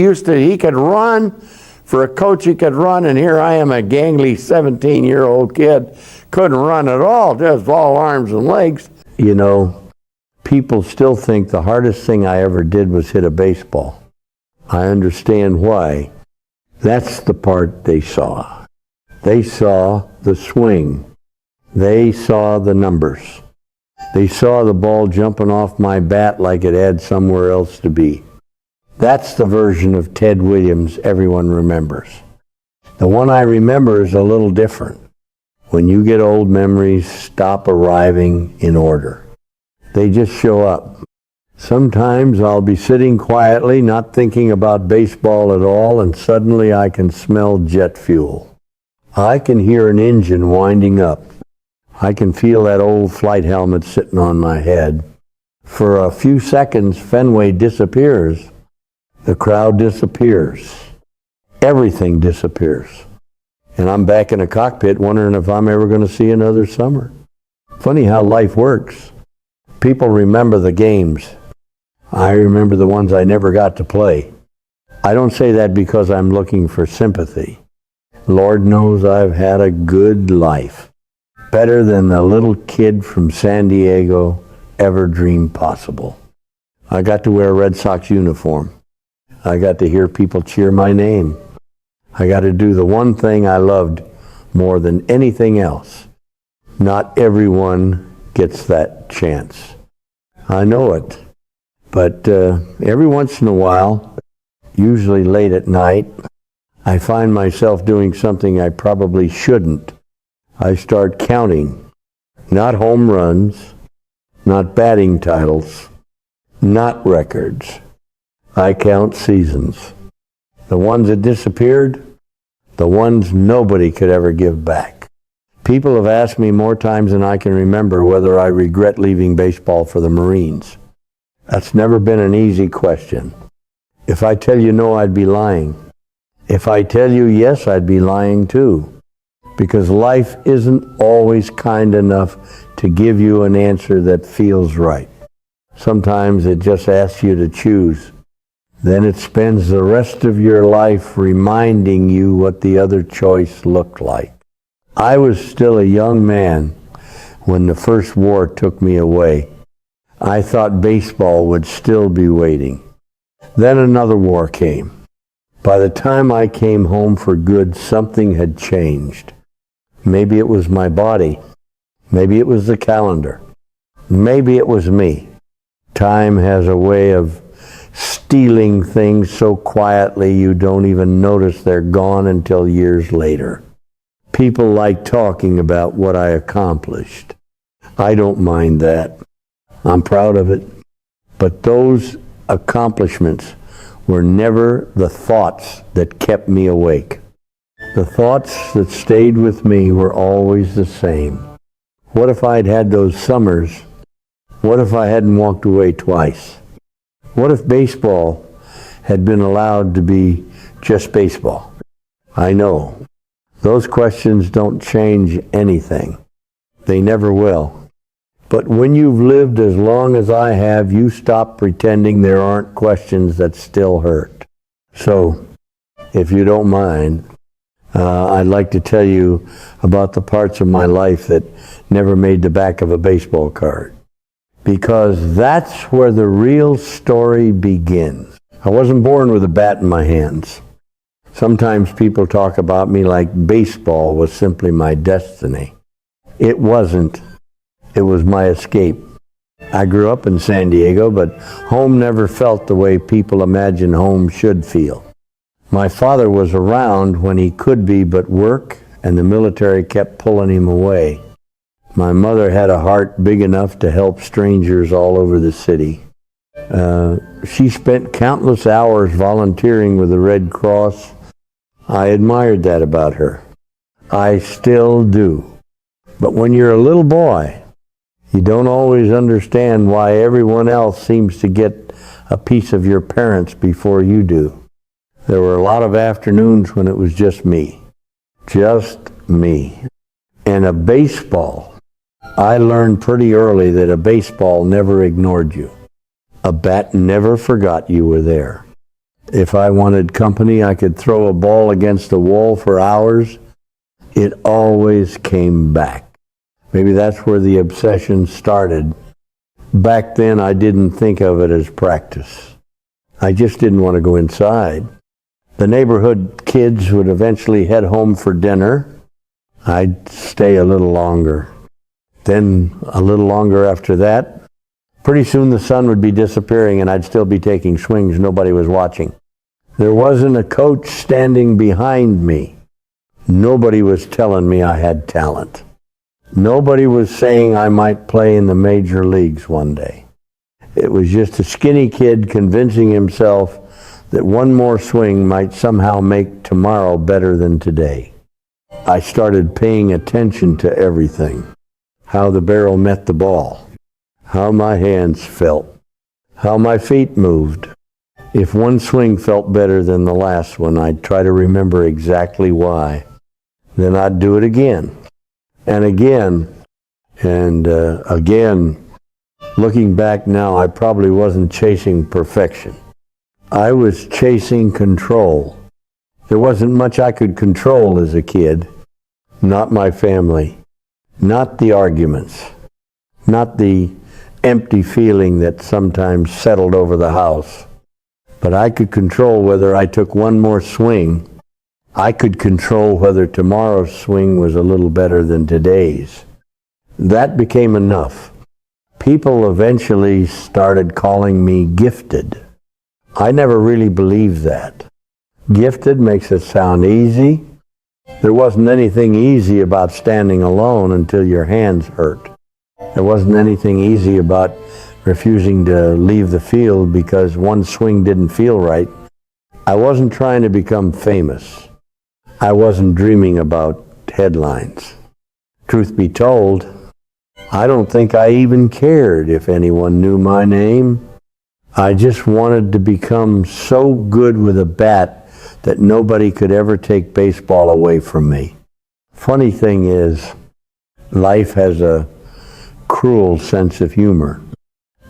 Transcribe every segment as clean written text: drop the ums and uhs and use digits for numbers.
He could run. For a coach, he could run, and here I am, a gangly 17-year-old kid. Couldn't run at all, just all arms and legs. You know, people still think the hardest thing I ever did was hit a baseball. I understand why. That's the part they saw. They saw the swing. They saw the numbers. They saw the ball jumping off my bat like it had somewhere else to be. That's the version of Ted Williams everyone remembers. The one I remember is a little different. When you get old, memories stop arriving in order. They just show up. Sometimes I'll be sitting quietly, not thinking about baseball at all, and suddenly I can smell jet fuel. I can hear an engine winding up. I can feel that old flight helmet sitting on my head. For a few seconds, Fenway disappears. The crowd disappears. Everything disappears. And I'm back in a cockpit wondering if I'm ever going to see another summer. Funny how life works. People remember the games. I remember the ones I never got to play. I don't say that because I'm looking for sympathy. Lord knows I've had a good life. Better than the little kid from San Diego ever dreamed possible. I got to wear a Red Sox uniform. I got to hear people cheer my name. I got to do the one thing I loved more than anything else. Not everyone gets that chance. I know it. But every once in a while, usually late at night, I find myself doing something I probably shouldn't. I start counting. Not home runs, not batting titles, not records. I count seasons. The ones that disappeared, the ones nobody could ever give back. People have asked me more times than I can remember whether I regret leaving baseball for the Marines. That's never been an easy question. If I tell you no, I'd be lying. If I tell you yes, I'd be lying too. Because life isn't always kind enough to give you an answer that feels right. Sometimes it just asks you to choose. Then it spends the rest of your life reminding you what the other choice looked like. I was still a young man when the first war took me away. I thought baseball would still be waiting. Then another war came. By the time I came home for good, something had changed. Maybe it was my body. Maybe it was the calendar. Maybe it was me. Time has a way of stealing things so quietly you don't even notice they're gone until years later. People like talking about what I accomplished. I don't mind that. I'm proud of it. But those accomplishments were never the thoughts that kept me awake. The thoughts that stayed with me were always the same. What if I'd had those summers? What if I hadn't walked away twice? What if baseball had been allowed to be just baseball? I know. Those questions don't change anything. They never will. But when you've lived as long as I have, you stop pretending there aren't questions that still hurt. So, if you don't mind, I'd like to tell you about the parts of my life that never made the back of a baseball card. Because that's where the real story begins. I wasn't born with a bat in my hands. Sometimes people talk about me like baseball was simply my destiny. It wasn't. It was my escape. I grew up in San Diego, but home never felt the way people imagine home should feel. My father was around when he could be, but work and the military kept pulling him away. My mother had a heart big enough to help strangers all over the city. She spent countless hours volunteering with the Red Cross. I admired that about her. I still do. But when you're a little boy, you don't always understand why everyone else seems to get a piece of your parents before you do. There were a lot of afternoons when it was just me. Just me. And a baseball. I learned pretty early that a baseball never ignored you. A bat never forgot you were there. If I wanted company, I could throw a ball against the wall for hours. It always came back. Maybe that's where the obsession started. Back then, I didn't think of it as practice. I just didn't want to go inside. The neighborhood kids would eventually head home for dinner. I'd stay a little longer. Then a little longer after that. Pretty soon the sun would be disappearing and I'd still be taking swings. Nobody was watching. There wasn't a coach standing behind me. Nobody was telling me I had talent. Nobody was saying I might play in the major leagues one day. It was just a skinny kid convincing himself that one more swing might somehow make tomorrow better than today. I started paying attention to everything. How the barrel met the ball, how my hands felt, how my feet moved. If one swing felt better than the last one, I'd try to remember exactly why. Then I'd do it again and again and again. Looking back now, I probably wasn't chasing perfection. I was chasing control. There wasn't much I could control as a kid. Not my family, not the arguments, not the empty feeling that sometimes settled over the house. But I could control whether I took one more swing. I could control whether tomorrow's swing was a little better than today's. That became enough. People eventually started calling me gifted. I never really believed that. Gifted makes it sound easy. There wasn't anything easy about standing alone until your hands hurt. There wasn't anything easy about refusing to leave the field because one swing didn't feel right. I wasn't trying to become famous. I wasn't dreaming about headlines. Truth be told, I don't think I even cared if anyone knew my name. I just wanted to become so good with a bat that nobody could ever take baseball away from me. Funny thing is, life has a cruel sense of humor.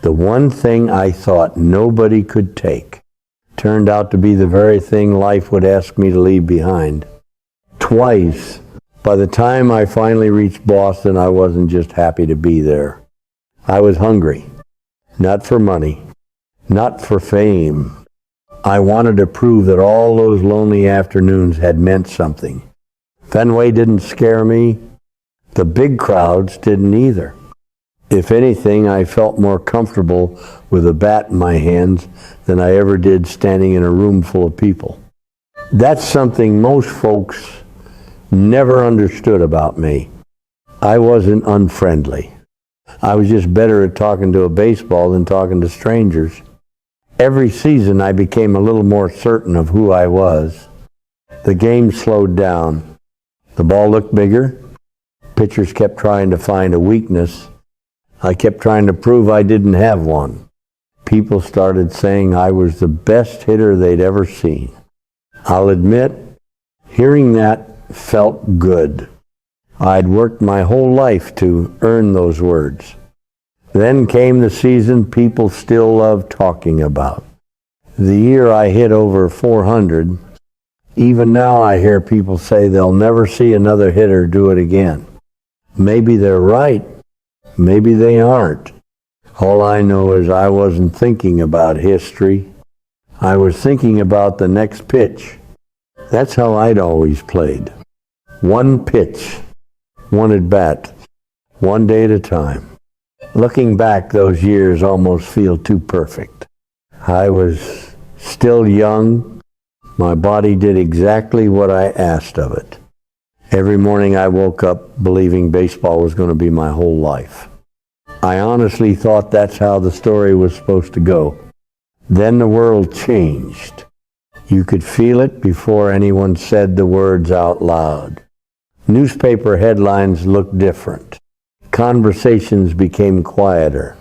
The one thing I thought nobody could take turned out to be the very thing life would ask me to leave behind. Twice, by the time I finally reached Boston, I wasn't just happy to be there. I was hungry, not for money, not for fame. I wanted to prove that all those lonely afternoons had meant something. Fenway didn't scare me. The big crowds didn't either. If anything, I felt more comfortable with a bat in my hands than I ever did standing in a room full of people. That's something most folks never understood about me. I wasn't unfriendly. I was just better at talking to a baseball than talking to strangers. Every season I became a little more certain of who I was. The game slowed down. The ball looked bigger. Pitchers kept trying to find a weakness. I kept trying to prove I didn't have one. People started saying I was the best hitter they'd ever seen. I'll admit, hearing that felt good. I'd worked my whole life to earn those words. Then came the season people still love talking about. The year I hit over 400. Even now I hear people say they'll never see another hitter do it again. Maybe they're right. Maybe they aren't. All I know is I wasn't thinking about history. I was thinking about the next pitch. That's how I'd always played. One pitch, one at bat, one day at a time. Looking back, those years almost feel too perfect. I was still young. My body did exactly what I asked of it. Every morning I woke up believing baseball was going to be my whole life. I honestly thought that's how the story was supposed to go. Then the world changed. You could feel it before anyone said the words out loud. Newspaper headlines looked different. Conversations became quieter.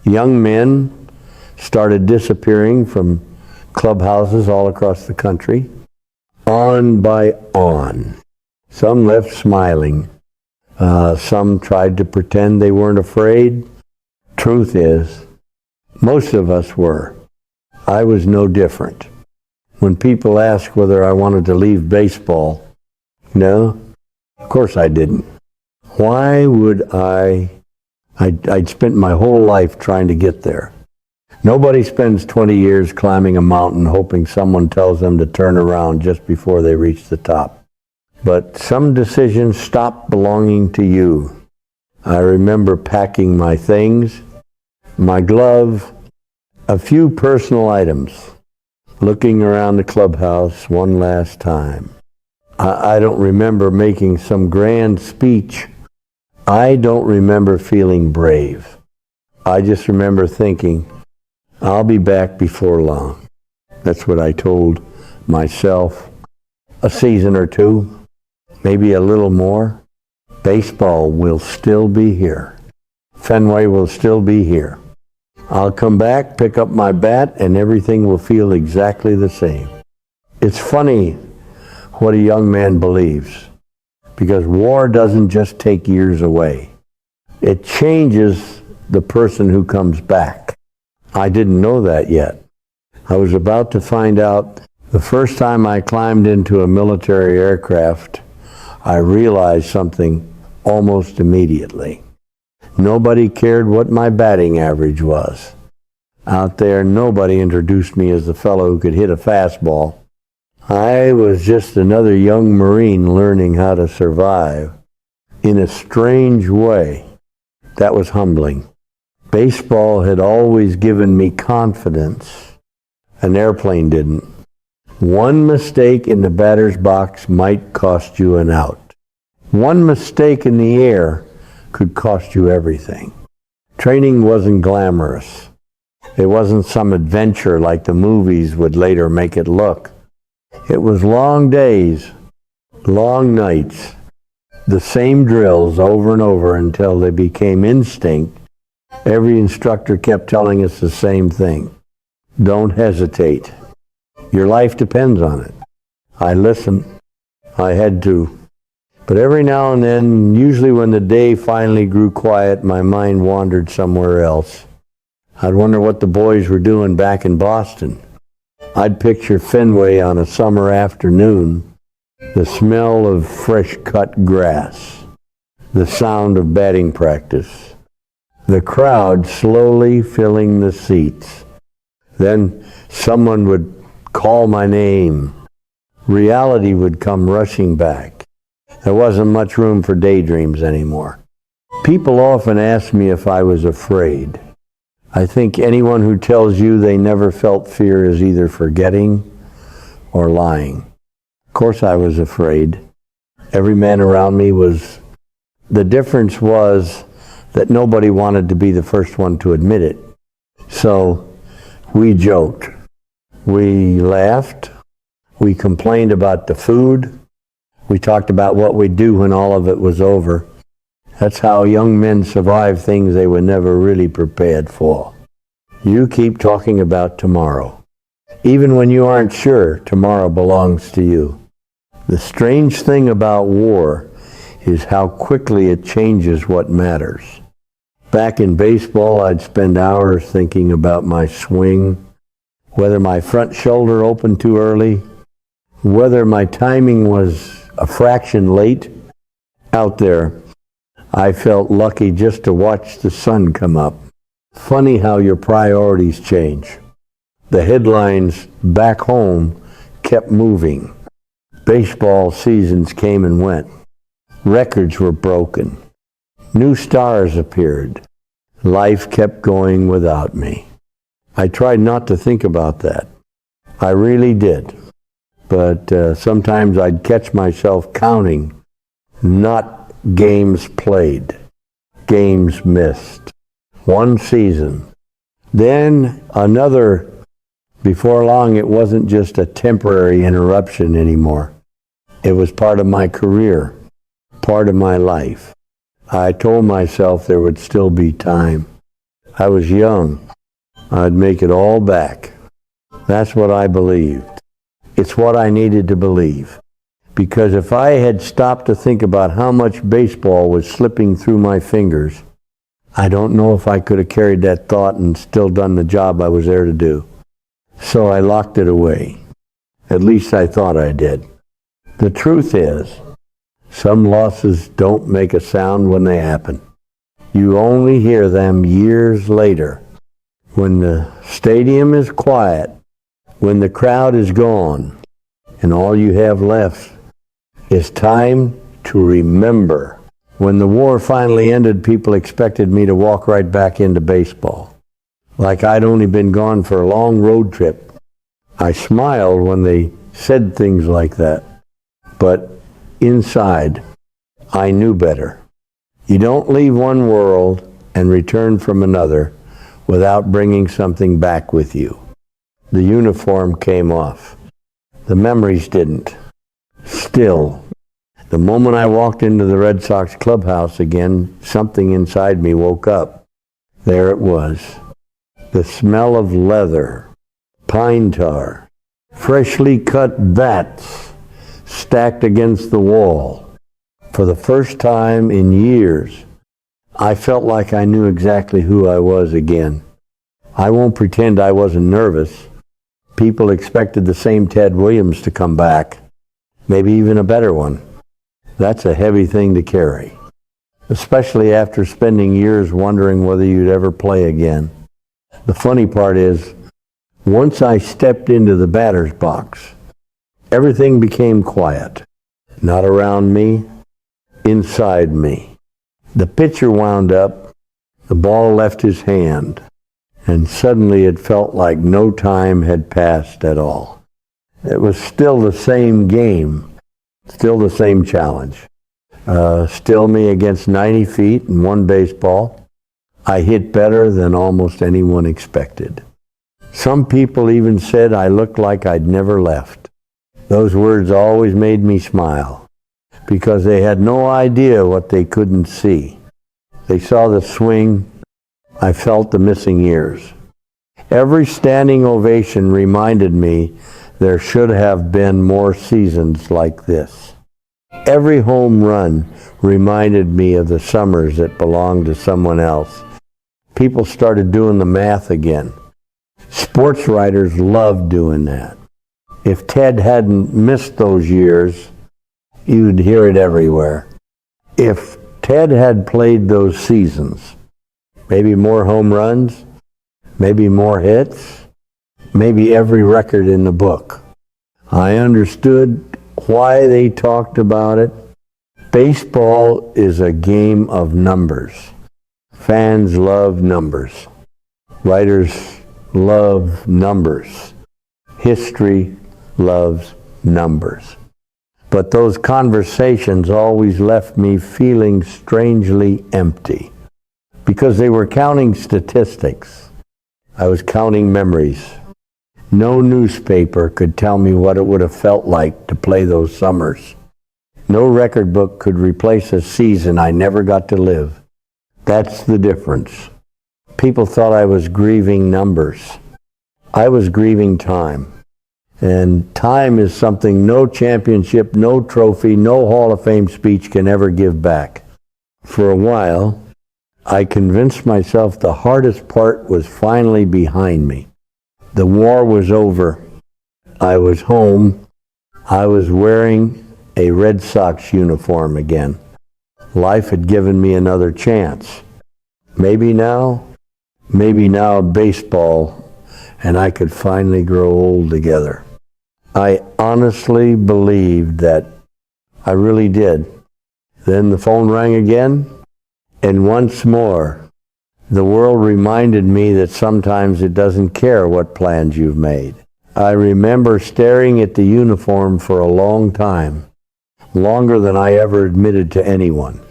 Young men started disappearing from clubhouses all across the country. On by on. Some left smiling. Some tried to pretend they weren't afraid. Truth is, most of us were. I was no different. When people ask whether I wanted to leave baseball, no, of course I didn't. Why would I'd spent my whole life trying to get there. Nobody spends 20 years climbing a mountain hoping someone tells them to turn around just before they reach the top. But some decisions stop belonging to you. I remember packing my things, my glove, a few personal items, looking around the clubhouse one last time. I don't remember making some grand speech. I don't remember feeling brave. I just remember thinking, I'll be back before long. That's what I told myself. A season or two, maybe a little more. Baseball will still be here. Fenway will still be here. I'll come back, pick up my bat, and everything will feel exactly the same. It's funny what a young man believes, because war doesn't just take years away. It changes the person who comes back. I didn't know that yet. I was about to find out. The first time I climbed into a military aircraft, I realized something almost immediately. Nobody cared what my batting average was. Out there, nobody introduced me as the fellow who could hit a fastball. I was just another young Marine learning how to survive. In a strange way, that was humbling. Baseball had always given me confidence. An airplane didn't. One mistake in the batter's box might cost you an out. One mistake in the air could cost you everything. Training wasn't glamorous. It wasn't some adventure like the movies would later make it look. It was long days, long nights, the same drills over and over until they became instinct. Every instructor kept telling us the same thing. Don't hesitate. Your life depends on it. I listened. I had to. But every now and then, usually when the day finally grew quiet, my mind wandered somewhere else. I'd wonder what the boys were doing back in Boston. I'd picture Fenway on a summer afternoon, the smell of fresh cut grass, the sound of batting practice, the crowd slowly filling the seats. Then someone would call my name. Reality would come rushing back. There wasn't much room for daydreams anymore. People often ask me if I was afraid. I think anyone who tells you they never felt fear is either forgetting or lying. Of course I was afraid. Every man around me was. The difference was that nobody wanted to be the first one to admit it. So we joked. We laughed. We complained about the food. We talked about what we'd do when all of it was over. That's how young men survive things they were never really prepared for. You keep talking about tomorrow. Even when you aren't sure, tomorrow belongs to you. The strange thing about war is how quickly it changes what matters. Back in baseball, I'd spend hours thinking about my swing, whether my front shoulder opened too early, whether my timing was a fraction late. Out there, I felt lucky just to watch the sun come up. Funny how your priorities change. The headlines back home kept moving. Baseball seasons came and went. Records were broken. New stars appeared. Life kept going without me. I tried not to think about that. I really did. But sometimes I'd catch myself counting, not games played, games missed. One season. Then another. Before long, it wasn't just a temporary interruption anymore. It was part of my career, part of my life. I told myself there would still be time. I was young. I'd make it all back. That's what I believed. It's what I needed to believe. Because if I had stopped to think about how much baseball was slipping through my fingers, I don't know if I could have carried that thought and still done the job I was there to do. So I locked it away. At least I thought I did. The truth is, some losses don't make a sound when they happen. You only hear them years later, when the stadium is quiet, when the crowd is gone, and all you have left is time to remember. When the war finally ended, people expected me to walk right back into baseball, like I'd only been gone for a long road trip. I smiled when they said things like that, but inside, I knew better. You don't leave one world and return from another without bringing something back with you. The uniform came off. The memories didn't. Still, the moment I walked into the Red Sox clubhouse again, something inside me woke up. There it was. The smell of leather, pine tar, freshly cut bats stacked against the wall. For the first time in years, I felt like I knew exactly who I was again. I won't pretend I wasn't nervous. People expected the same Ted Williams to come back, maybe even a better one. That's a heavy thing to carry, especially after spending years wondering whether you'd ever play again. The funny part is, once I stepped into the batter's box, everything became quiet. Not around me, inside me. The pitcher wound up, the ball left his hand, and suddenly it felt like no time had passed at all. It was still the same game, still the same challenge. Still me against 90 feet and one baseball. I hit better than almost anyone expected. Some people even said I looked like I'd never left. Those words always made me smile, because they had no idea what they couldn't see. They saw the swing. I felt the missing years. Every standing ovation reminded me there should have been more seasons like this. Every home run reminded me of the summers that belonged to someone else. People started doing the math again. Sports writers loved doing that. If Ted hadn't missed those years, you'd hear it everywhere. If Ted had played those seasons, maybe more home runs, maybe more hits, maybe every record in the book. I understood why they talked about it. Baseball is a game of numbers. Fans love numbers. Writers love numbers. History loves numbers. But those conversations always left me feeling strangely empty, because they were counting statistics. I was counting memories. No newspaper could tell me what it would have felt like to play those summers. No record book could replace a season I never got to live. That's the difference. People thought I was grieving numbers. I was grieving time. And time is something no championship, no trophy, no Hall of Fame speech can ever give back. For a while, I convinced myself the hardest part was finally behind me. The war was over. I was home. I was wearing a Red Sox uniform again. Life had given me another chance. Maybe now baseball and I could finally grow old together. I honestly believed that. I really did. Then the phone rang again, and once more, the world reminded me that sometimes it doesn't care what plans you've made. I remember staring at the uniform for a long time, longer than I ever admitted to anyone.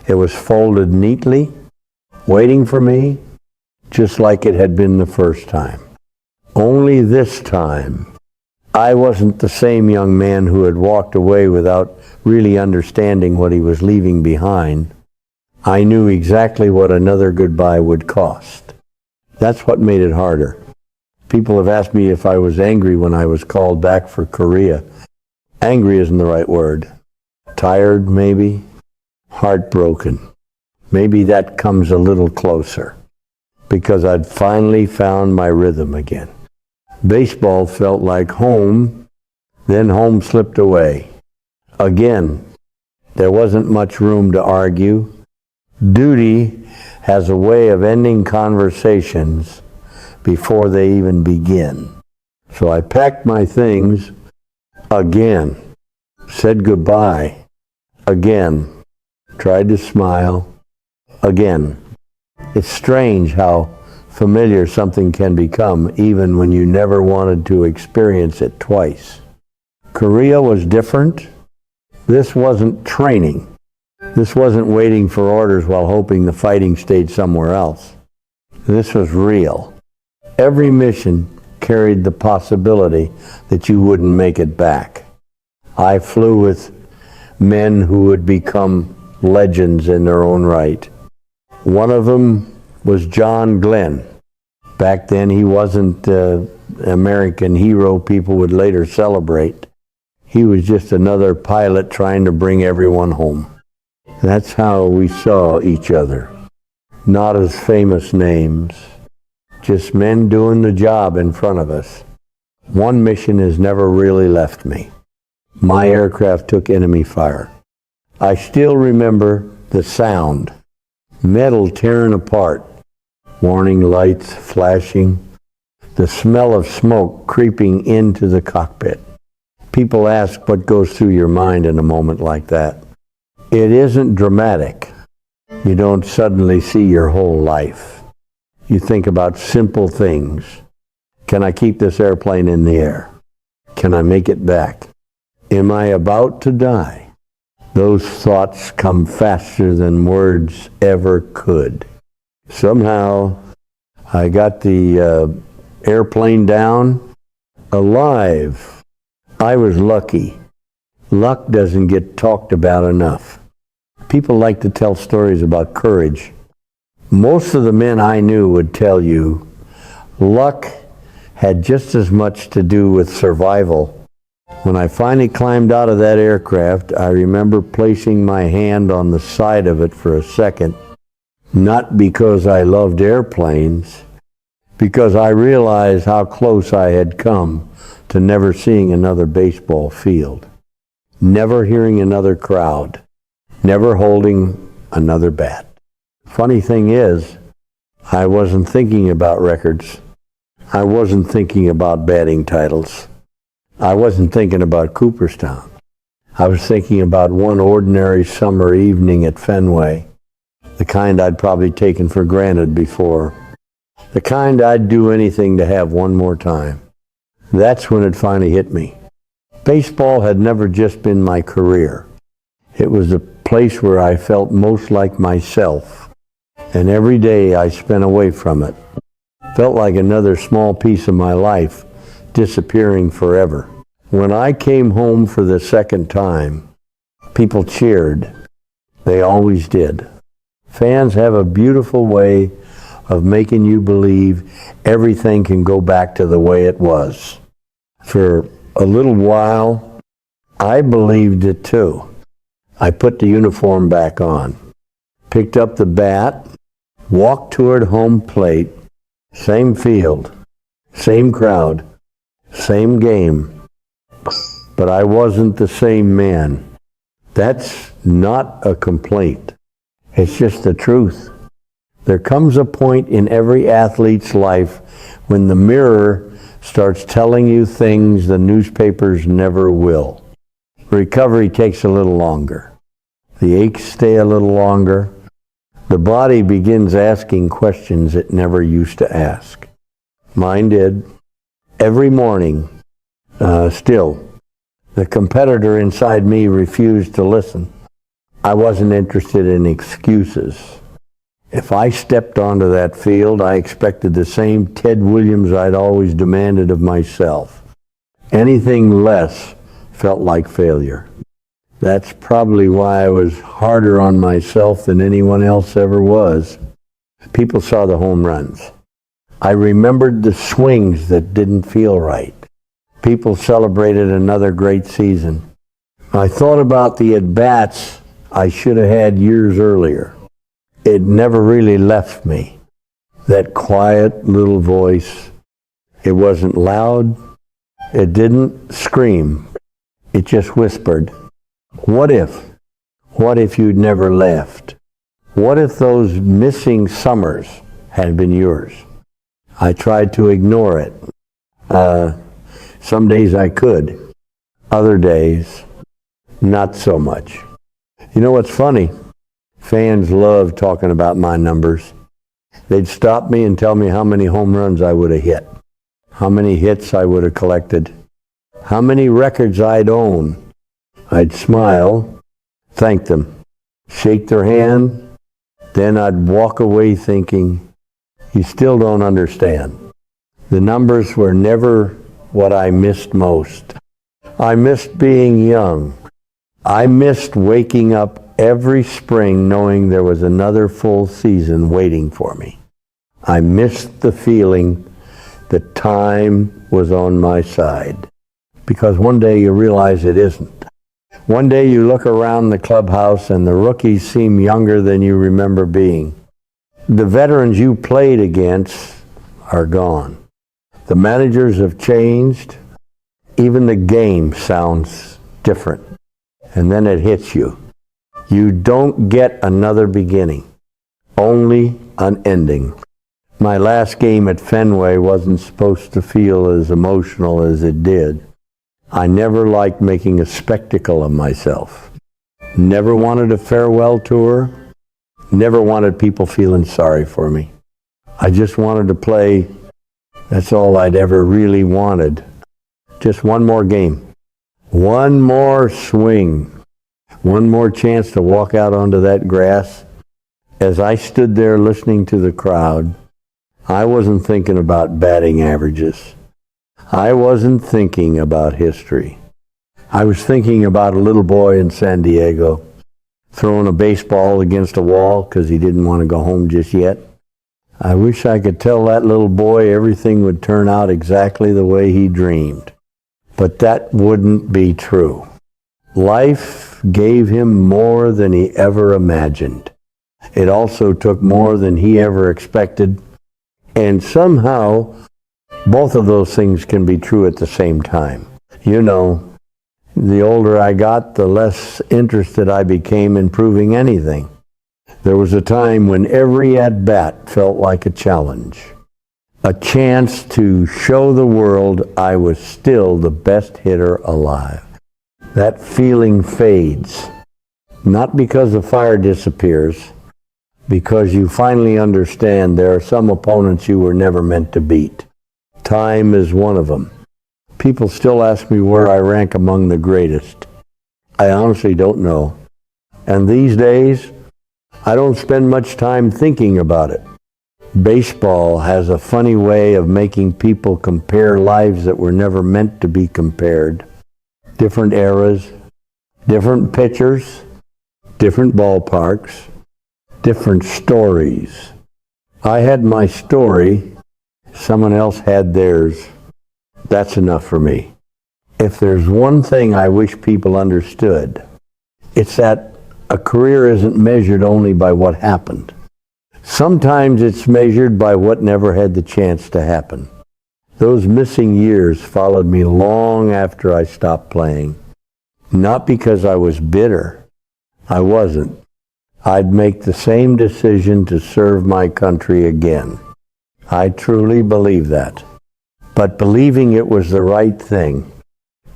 It was folded neatly, waiting for me, just like it had been the first time. Only this time, I wasn't the same young man who had walked away without really understanding what he was leaving behind. I knew exactly what another goodbye would cost. That's what made it harder. People have asked me if I was angry when I was called back for Korea. Angry isn't the right word. Tired, maybe. Heartbroken. Maybe that comes a little closer, because I'd finally found my rhythm again. Baseball felt like home, Then home slipped away. Again, there wasn't much room to argue. Duty has a way of ending conversations before they even begin. So I packed my things again, said goodbye again, tried to smile again. It's strange how familiar something can become even when you never wanted to experience it twice. Korea was different. This wasn't training. This wasn't waiting for orders while hoping the fighting stayed somewhere else. This was real. Every mission carried the possibility that you wouldn't make it back. I flew with men who would become legends in their own right. One of them was John Glenn. Back then he wasn't the American hero people would later celebrate. He was just another pilot trying to bring everyone home. That's how we saw each other. Not as famous names, just men doing the job in front of us. One mission has never really left me. My aircraft took enemy fire. I still remember the sound, metal tearing apart, warning lights flashing, the smell of smoke creeping into the cockpit. People ask what goes through your mind in a moment like that. It isn't dramatic. You don't suddenly see your whole life. You think about simple things. Can I keep this airplane in the air? Can I make it back? Am I about to die? Those thoughts come faster than words ever could. Somehow, I got the airplane down alive. I was lucky. Luck doesn't get talked about enough. People like to tell stories about courage. Most of the men I knew would tell you luck had just as much to do with survival. When I finally climbed out of that aircraft, I remember placing my hand on the side of it for a second, not because I loved airplanes, because I realized how close I had come to never seeing another baseball field, never hearing another crowd, never holding another bat. Funny thing is, I wasn't thinking about records. I wasn't thinking about batting titles. I wasn't thinking about Cooperstown. I was thinking about one ordinary summer evening at Fenway, the kind I'd probably taken for granted before, the kind I'd do anything to have one more time. That's when it finally hit me. Baseball had never just been my career. It was the place where I felt most like myself, and every day I spent away from it felt like another small piece of my life disappearing forever. When I came home for the second time, people cheered. They always did. Fans have a beautiful way of making you believe everything can go back to the way it was. For a little while, I believed it too. I put the uniform back on, picked up the bat, walked toward home plate, same field, same crowd, same game, but I wasn't the same man. That's not a complaint. It's just the truth. There comes a point in every athlete's life when the mirror starts telling you things the newspapers never will. Recovery takes a little longer. The aches stay a little longer. The body begins asking questions it never used to ask. Mine did. Every morning, still, the competitor inside me refused to listen. I wasn't interested in excuses. If I stepped onto that field, I expected the same Ted Williams I'd always demanded of myself. Anything less felt like failure. That's probably why I was harder on myself than anyone else ever was. People saw the home runs. I remembered the swings that didn't feel right. People celebrated another great season. I thought about the at-bats I should have had years earlier. It never really left me. That quiet little voice. It wasn't loud. It didn't scream. It just whispered, what if? What if you'd never left? What if those missing summers had been yours? I tried to ignore it. Some days I could. Other days, not so much. You know what's funny? Fans love talking about my numbers. They'd stop me and tell me how many home runs I would have hit, how many hits I would have collected, how many records I'd own. I'd smile, thank them, shake their hand, then I'd walk away thinking, you still don't understand. The numbers were never what I missed most. I missed being young. I missed waking up every spring knowing there was another full season waiting for me. I missed the feeling that time was on my side. Because one day you realize it isn't. One day you look around the clubhouse and the rookies seem younger than you remember being. The veterans you played against are gone. The managers have changed. Even the game sounds different. And then it hits you. You don't get another beginning, only an ending. My last game at Fenway wasn't supposed to feel as emotional as it did. I never liked making a spectacle of myself. Never wanted a farewell tour. Never wanted people feeling sorry for me. I just wanted to play. That's all I'd ever really wanted. Just one more game. One more swing. One more chance to walk out onto that grass. As I stood there listening to the crowd, I wasn't thinking about batting averages. I wasn't thinking about history. I was thinking about a little boy in San Diego throwing a baseball against a wall because he didn't want to go home just yet. I wish I could tell that little boy everything would turn out exactly the way he dreamed. But that wouldn't be true. Life gave him more than he ever imagined. It also took more than he ever expected. And somehow, both of those things can be true at the same time. You know, the older I got, the less interested I became in proving anything. There was a time when every at-bat felt like a challenge. A chance to show the world I was still the best hitter alive. That feeling fades, not because the fire disappears, because you finally understand there are some opponents you were never meant to beat. Time is one of them. People still ask me where I rank among the greatest. I honestly don't know. And these days, I don't spend much time thinking about it. Baseball has a funny way of making people compare lives that were never meant to be compared. Different eras, different pitchers, different ballparks, different stories. I had my story, someone else had theirs. That's enough for me. If there's one thing I wish people understood, it's that a career isn't measured only by what happened. Sometimes it's measured by what never had the chance to happen. Those missing years followed me long after I stopped playing. Not because I was bitter. I wasn't. I'd make the same decision to serve my country again. I truly believe that. But believing it was the right thing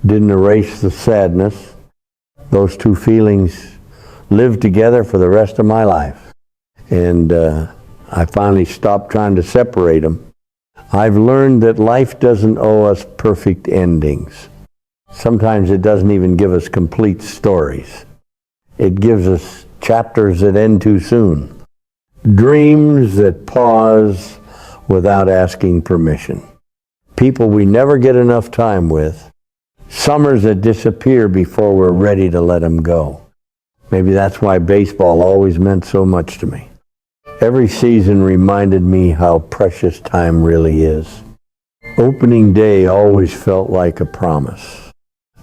didn't erase the sadness. Those two feelings lived together for the rest of my life. And I finally stopped trying to separate them. I've learned that life doesn't owe us perfect endings. Sometimes it doesn't even give us complete stories. It gives us chapters that end too soon. Dreams that pause without asking permission. People we never get enough time with. Summers that disappear before we're ready to let them go. Maybe that's why baseball always meant so much to me. Every season reminded me how precious time really is. Opening day always felt like a promise.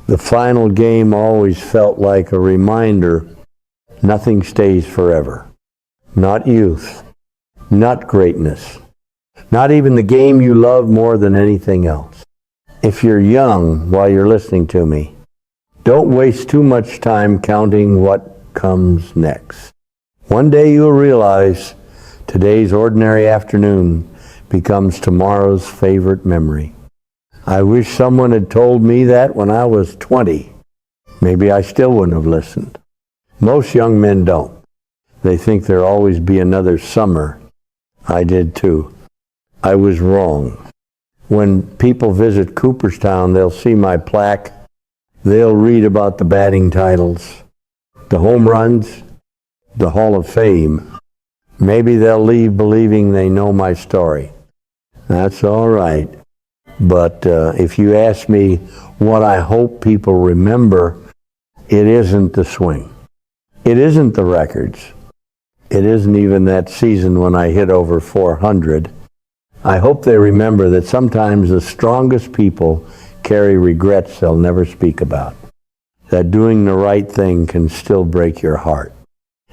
The final game always felt like a reminder nothing stays forever. Not youth, not greatness, not even the game you love more than anything else. If you're young while you're listening to me, Don't waste too much time counting what comes next. One day you'll realize today's ordinary afternoon becomes tomorrow's favorite memory. I wish someone had told me that when I was 20. Maybe I still wouldn't have listened. Most young men don't. They think there'll always be another summer. I did too. I was wrong. When people visit Cooperstown, they'll see my plaque. They'll read about the batting titles, the home runs, the Hall of Fame. Maybe they'll leave believing they know my story. That's all right. But if you ask me what I hope people remember, it isn't the swing. It isn't the records. It isn't even that season when I hit over 400. I hope they remember that sometimes the strongest people carry regrets they'll never speak about. That doing the right thing can still break your heart.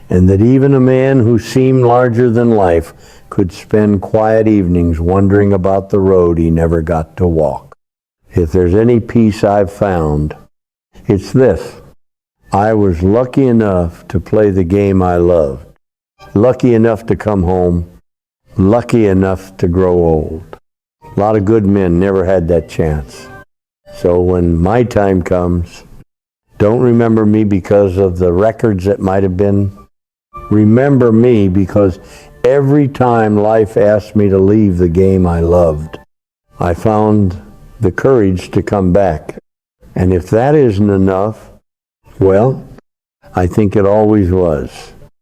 And that even a man who seemed larger than life could spend quiet evenings wondering about the road he never got to walk. If there's any peace I've found, it's this. I was lucky enough to play the game I loved. Lucky enough to come home. Lucky enough to grow old. A lot of good men never had that chance. So when my time comes, don't remember me because of the records that might have been. Remember me because every time life asked me to leave the game I loved, I found the courage to come back. And if that isn't enough, well, I think it always was.